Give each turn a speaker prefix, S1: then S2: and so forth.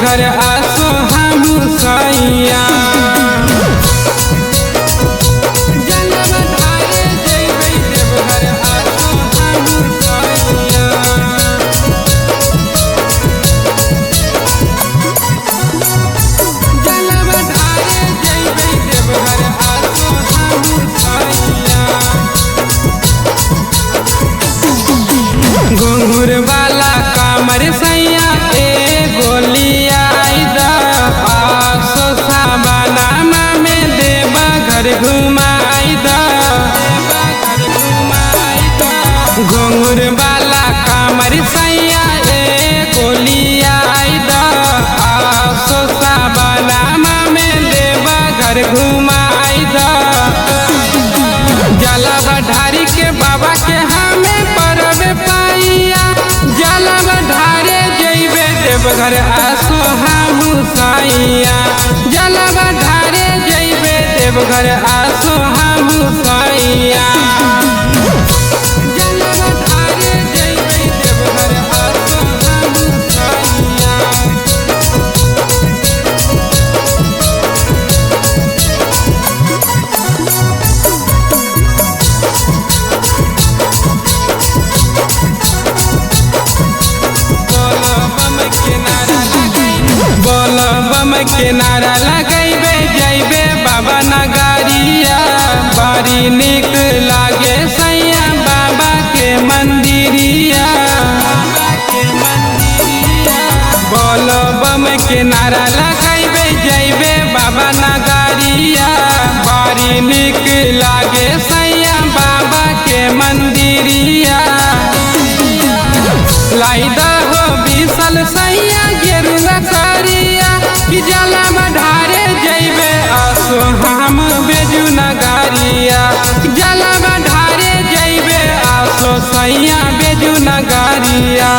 S1: देवघर आसो हम सैया घुंघुर वाला कामर सैया ए गोलिया आसो साबनामा में देवा घर घुमाई द घुंघुर वाला कामर सैया ए गोलिया आसो साबनामा में देवा घर घुमाई द जलवा ढारी के बाबा के हमें परबे पाइया जलवा ढारे जइबे देवघर आसो हम सैया जलवा ढारे जइबे देवघर आसो हम सैया जलवा ढारे जइबे देवघर आसो हम सैया बम के नारा लगैबे जइबे बाबा नगरिया बड़ी निक लागे सैया बाबा के मंदिरिया बोल बम के नारा लगैबे जइबे बाबा नगरिया बड़ी निक लागे सैया बाबा के मंदिरिया लाइदा हो बिसल सैया गेरुआ करिया कि जलवा ढारे जइबे आसो हम बेजू नगरिया जलवा ढारे जइबे आसो सैया बेजू नगरिया।